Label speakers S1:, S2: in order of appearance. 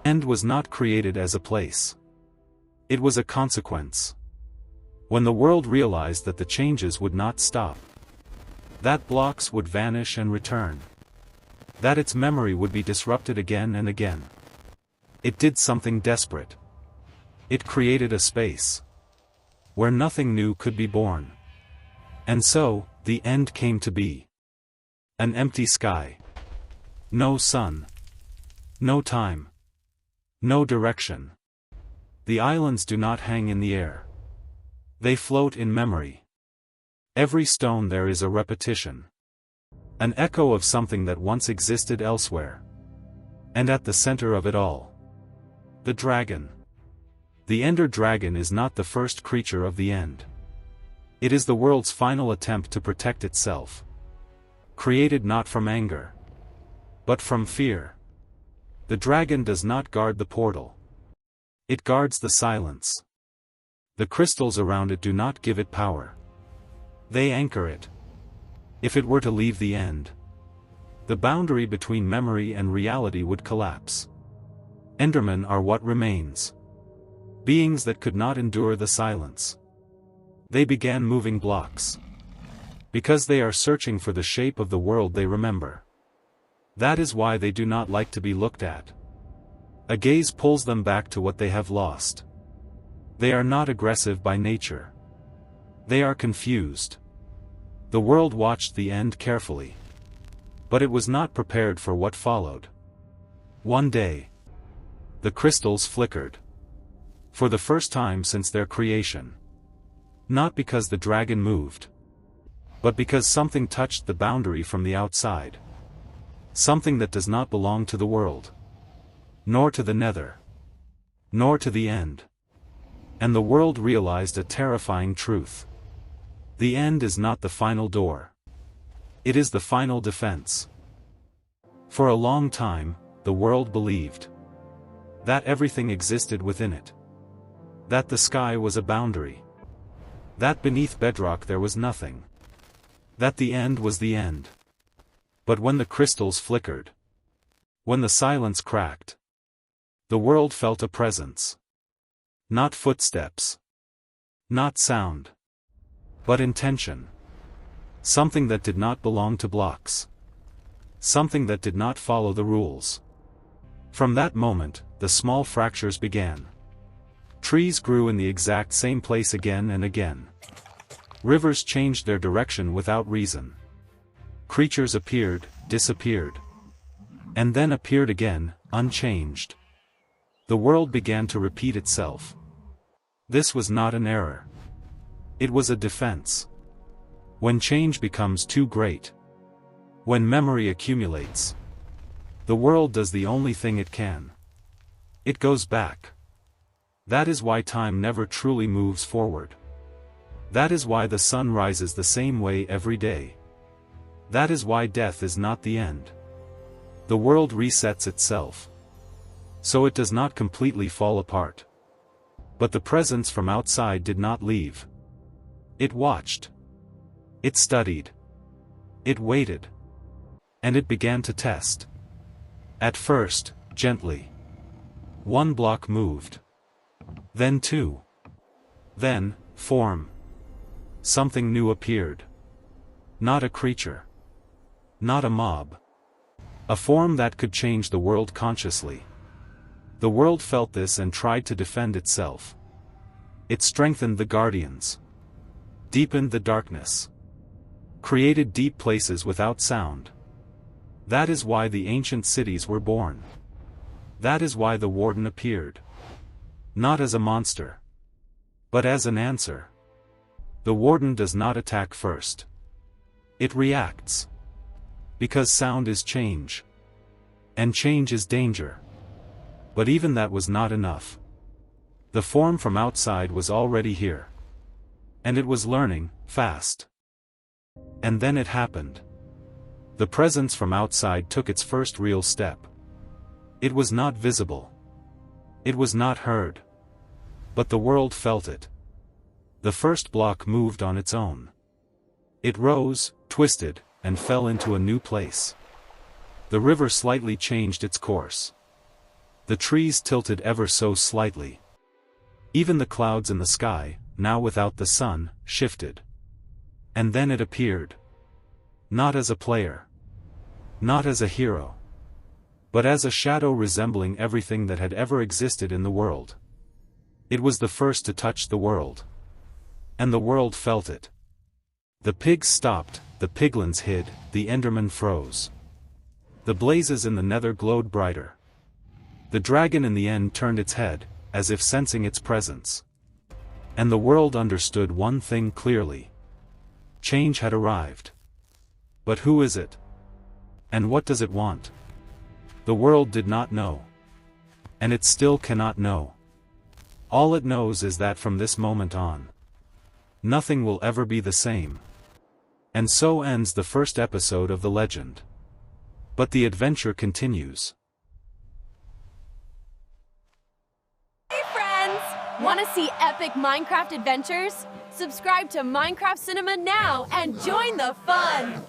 S1: End was not created as a place. It was a consequence. When the world realized that the changes would not stop, that blocks would vanish and return, that its memory would be disrupted again and again, it did something desperate. It created a space where nothing new could be born. And so, the end came to be. An empty sky. No sun. No time. No direction. The islands do not hang in the air. They float in memory. Every stone there is a repetition. An echo of something that once existed elsewhere. And at the center of it all, the dragon. The Ender Dragon is not the first creature of the end. It is the world's final attempt to protect itself. Created not from anger, but from fear. The dragon does not guard the portal. It guards the silence. The crystals around it do not give it power. They anchor it. If it were to leave the end, the boundary between memory and reality would collapse. Endermen are what remains. Beings that could not endure the silence. They began moving blocks. Because they are searching for the shape of the world they remember. That is why they do not like to be looked at. A gaze pulls them back to what they have lost. They are not aggressive by nature. They are confused. The world watched the end carefully. But it was not prepared for what followed. One day, the crystals flickered. For the first time since their creation. Not because the dragon moved, but because something touched the boundary from the outside. Something that does not belong to the world, nor to the Nether, nor to the end. And the world realized a terrifying truth. The end is not the final door. It is the final defense. For a long time, the world believed that everything existed within it. That the sky was a boundary. That beneath bedrock there was nothing. That the end was the end. But when the crystals flickered, when the silence cracked, the world felt a presence. Not footsteps. Not sound. But intention. Something that did not belong to blocks. Something that did not follow the rules. From that moment, the small fractures began. Trees grew in the exact same place again and again. Rivers changed their direction without reason. Creatures appeared, disappeared. And then appeared again, unchanged. The world began to repeat itself. This was not an error. It was a defense. When change becomes too great, when memory accumulates, the world does the only thing it can. It goes back. That is why time never truly moves forward. That is why the sun rises the same way every day. That is why death is not the end. The world resets itself. So it does not completely fall apart. But the presence from outside did not leave. It watched. It studied. It waited. And it began to test. At first, gently. One block moved. Then two. Then, form. Something new appeared. Not a creature. Not a mob. A form that could change the world consciously. The world felt this and tried to defend itself. It strengthened the guardians. Deepened the darkness. Created deep places without sound. That is why the ancient cities were born. That is why the warden appeared. Not as a monster, but as an answer. The warden does not attack first. It reacts. Because sound is change. And change is danger. But even that was not enough. The form from outside was already here. And it was learning, fast. And then it happened. The presence from outside took its first real step. It was not visible. It was not heard. But the world felt it. The first block moved on its own. It rose, twisted, and fell into a new place. The river slightly changed its course. The trees tilted ever so slightly. Even the clouds in the sky, now without the sun, shifted. And then it appeared. Not as a player. Not as a hero. But as a shadow resembling everything that had ever existed in the world. It was the first to touch the world. And the world felt it. The pigs stopped, the piglins hid, the enderman froze. The blazes in the nether glowed brighter. The dragon in the end turned its head, as if sensing its presence. And the world understood one thing clearly. Change had arrived. But who is it? And what does it want? The world did not know. And it still cannot know. All it knows is that from this moment on, nothing will ever be the same. And so ends the first episode of the legend. But the adventure continues.
S2: Want to see epic Minecraft adventures? Subscribe to Minecraft Cinema now and join the fun!